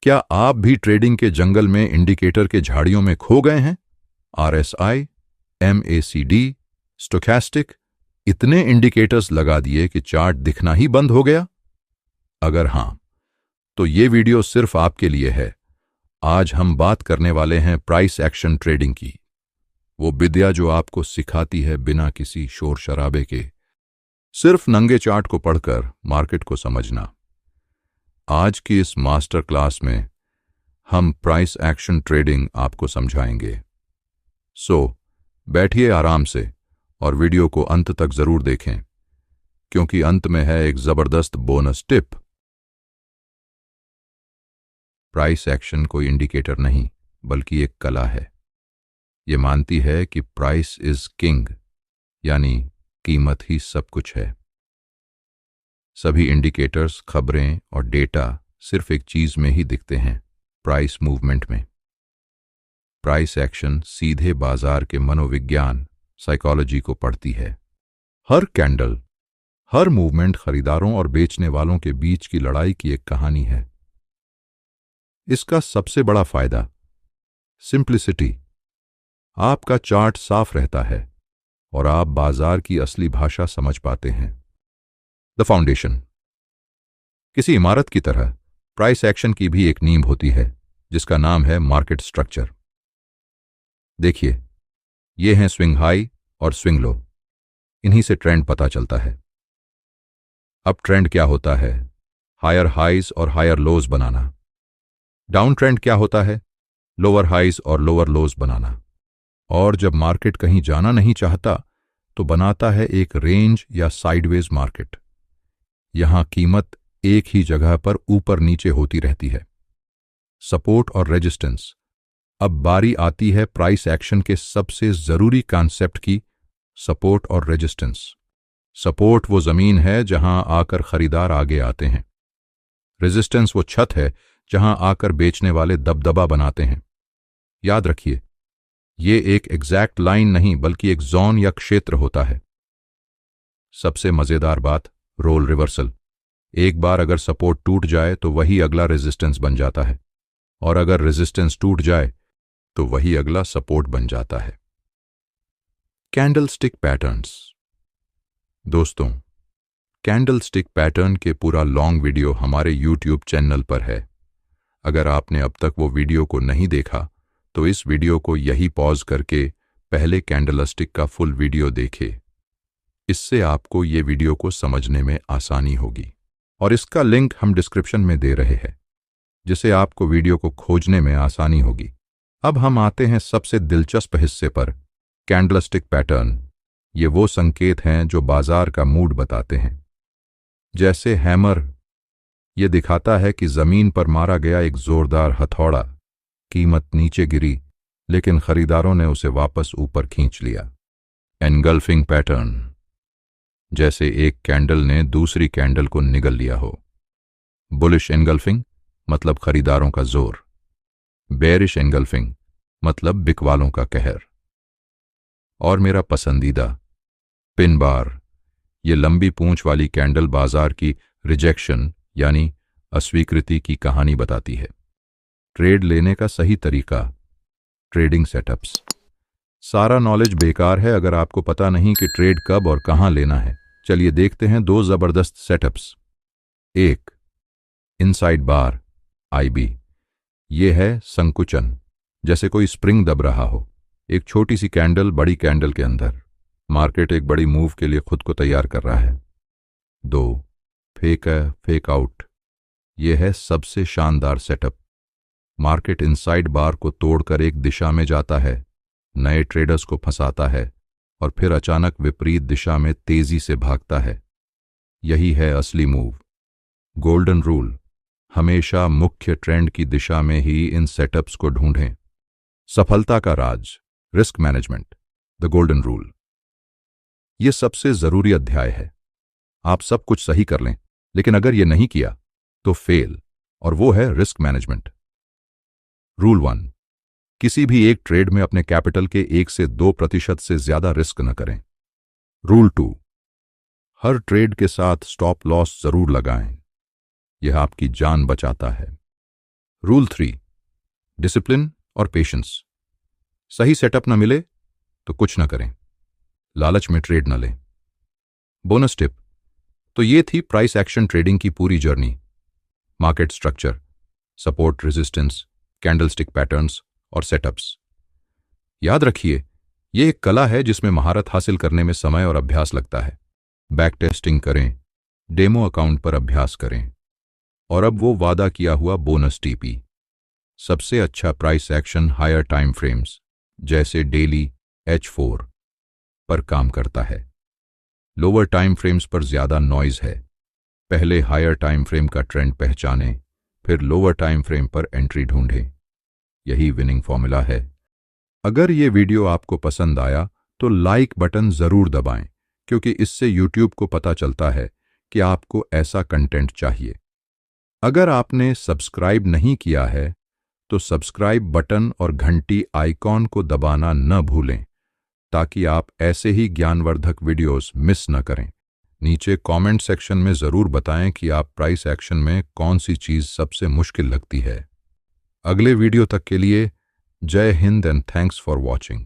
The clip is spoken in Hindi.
क्या आप भी ट्रेडिंग के जंगल में इंडिकेटर के झाड़ियों में खो गए हैं? RSI, MACD, स्टोचैस्टिक, इतने इंडिकेटर्स लगा दिए कि चार्ट दिखना ही बंद हो गया? अगर हां, तो ये वीडियो सिर्फ आपके लिए है। आज हम बात करने वाले हैं प्राइस एक्शन ट्रेडिंग की, वो विद्या जो आपको सिखाती है बिना किसी शोर शराबे के, सिर्फ नंगे चार्ट को पढ़कर मार्केट को समझना। आज की इस मास्टर क्लास में हम प्राइस एक्शन ट्रेडिंग आपको समझाएंगे। बैठिए आराम से और वीडियो को अंत तक जरूर देखें, क्योंकि अंत में है एक जबरदस्त बोनस टिप। प्राइस एक्शन कोई इंडिकेटर नहीं, बल्कि एक कला है। ये मानती है कि प्राइस इज किंग, यानी कीमत ही सब कुछ है। सभी इंडिकेटर्स, खबरें और डेटा सिर्फ एक चीज में ही दिखते हैं, प्राइस मूवमेंट में। प्राइस एक्शन सीधे बाजार के मनोविज्ञान, साइकोलॉजी को पढ़ती है। हर कैंडल, हर मूवमेंट खरीदारों और बेचने वालों के बीच की लड़ाई की एक कहानी है। इसका सबसे बड़ा फायदा सिंप्लिसिटी। आपका चार्ट साफ रहता है और आप बाजार की असली भाषा समझ पाते हैं। The foundation. किसी इमारत की तरह प्राइस एक्शन की भी एक नींव होती है, जिसका नाम है मार्केट स्ट्रक्चर। देखिए, ये हैं स्विंग हाई और स्विंग लो। इन्हीं से ट्रेंड पता चलता है। अब ट्रेंड क्या होता है? हायर हाइज और हायर लोज बनाना। डाउन ट्रेंड क्या होता है? लोअर हाइज और लोअर लोज बनाना। और जब मार्केट कहीं जाना नहीं चाहता, तो बनाता है एक रेंज या साइडवेज मार्केट। यहां कीमत एक ही जगह पर ऊपर नीचे होती रहती है। सपोर्ट और रेजिस्टेंस। अब बारी आती है प्राइस एक्शन के सबसे जरूरी कॉन्सेप्ट की, सपोर्ट और रेजिस्टेंस। सपोर्ट वो जमीन है जहां आकर खरीदार आगे आते हैं। रेजिस्टेंस वो छत है जहां आकर बेचने वाले दबदबा बनाते हैं। याद रखिए, ये एक एग्जैक्ट लाइन नहीं, बल्कि एक जोन या क्षेत्र होता है। सबसे मजेदार बात, रोल रिवर्सल। एक बार अगर सपोर्ट टूट जाए तो वही अगला रेजिस्टेंस बन जाता है, और अगर रेजिस्टेंस टूट जाए तो वही अगला सपोर्ट बन जाता है। Candlestick patterns. दोस्तों, कैंडलस्टिक पैटर्न के पूरा लॉन्ग वीडियो हमारे YouTube चैनल पर है। अगर आपने अब तक वो वीडियो को नहीं देखा, तो इस वीडियो को यही पॉज करके पहले कैंडलस्टिक का फुल वीडियो देखे। इससे आपको ये वीडियो को समझने में आसानी होगी, और इसका लिंक हम डिस्क्रिप्शन में दे रहे हैं, जिससे आपको वीडियो को खोजने में आसानी होगी। अब हम आते हैं सबसे दिलचस्प हिस्से पर, कैंडलस्टिक पैटर्न। ये वो संकेत हैं जो बाजार का मूड बताते हैं। जैसे हैमर, ये दिखाता है कि जमीन पर मारा गया एक जोरदार हथौड़ा। कीमत नीचे गिरी, लेकिन खरीदारों ने उसे वापस ऊपर खींच लिया। एनगल्फिंग पैटर्न, जैसे एक कैंडल ने दूसरी कैंडल को निगल लिया हो। बुलिश एनगल्फिंग मतलब खरीदारों का जोर। बेरिश एनगल्फिंग मतलब बिकवालों का कहर। और मेरा पसंदीदा, पिन बार। ये लंबी पूंछ वाली कैंडल बाजार की रिजेक्शन यानी अस्वीकृति की कहानी बताती है। ट्रेड लेने का सही तरीका, ट्रेडिंग सेटअप्स। सारा नॉलेज बेकार है अगर आपको पता नहीं कि ट्रेड कब और कहां लेना है। चलिए देखते हैं दो जबरदस्त सेटअप्स। एक, इनसाइड बार, IB। यह है संकुचन, जैसे कोई स्प्रिंग दब रहा हो। एक छोटी सी कैंडल बड़ी कैंडल के अंदर। मार्केट एक बड़ी मूव के लिए खुद को तैयार कर रहा है। 2, फेक आउट। यह है सबसे शानदार सेटअप। मार्केट इनसाइड बार को तोड़कर एक दिशा में जाता है, नए ट्रेडर्स को फंसाता है, और फिर अचानक विपरीत दिशा में तेजी से भागता है। यही है असली मूव। गोल्डन रूल, हमेशा मुख्य ट्रेंड की दिशा में ही इन सेटअप्स को ढूंढें। सफलता का राज, risk management, the golden rule. यह सबसे जरूरी अध्याय है। आप सब कुछ सही कर लें, लेकिन अगर यह नहीं किया तो फेल, और वो है रिस्क मैनेजमेंट। रूल 1, किसी भी एक ट्रेड में अपने कैपिटल के 1 से 2% से ज्यादा रिस्क न करें। रूल 2, हर ट्रेड के साथ स्टॉप लॉस जरूर लगाएं। यह आपकी जान बचाता है। रूल 3, डिसिप्लिन और पेशेंस। सही सेटअप ना मिले तो कुछ ना करें, लालच में ट्रेड ना लें। बोनस टिप, तो ये थी प्राइस एक्शन ट्रेडिंग की पूरी journey. Market structure, support resistance, candlestick patterns और सेटअप्स। याद रखिए, ये एक कला है जिसमें महारत हासिल करने में समय और अभ्यास लगता है। बैक टेस्टिंग करें, डेमो अकाउंट पर अभ्यास करें। और अब वो वादा किया हुआ बोनस टीपी। सबसे अच्छा price action higher time frames जैसे डेली H4 पर काम करता है। लोअर टाइम फ्रेम्स पर ज्यादा नॉइज है। पहले हायर टाइम फ्रेम का ट्रेंड पहचानें, फिर लोअर टाइम फ्रेम पर एंट्री ढूंढें। यही विनिंग फॉर्मूला है। अगर ये वीडियो आपको पसंद आया तो लाइक बटन जरूर दबाएं, क्योंकि इससे यूट्यूब को पता चलता है कि आपको ऐसा कंटेंट चाहिए। अगर आपने सब्सक्राइब नहीं किया है तो सब्सक्राइब बटन और घंटी आइकॉन को दबाना न भूलें, ताकि आप ऐसे ही ज्ञानवर्धक वीडियोस मिस न करें। नीचे कमेंट सेक्शन में ज़रूर बताएं कि आप प्राइस एक्शन में कौन सी चीज़ सबसे मुश्किल लगती है। अगले वीडियो तक के लिए जय Hind and thanks for watching.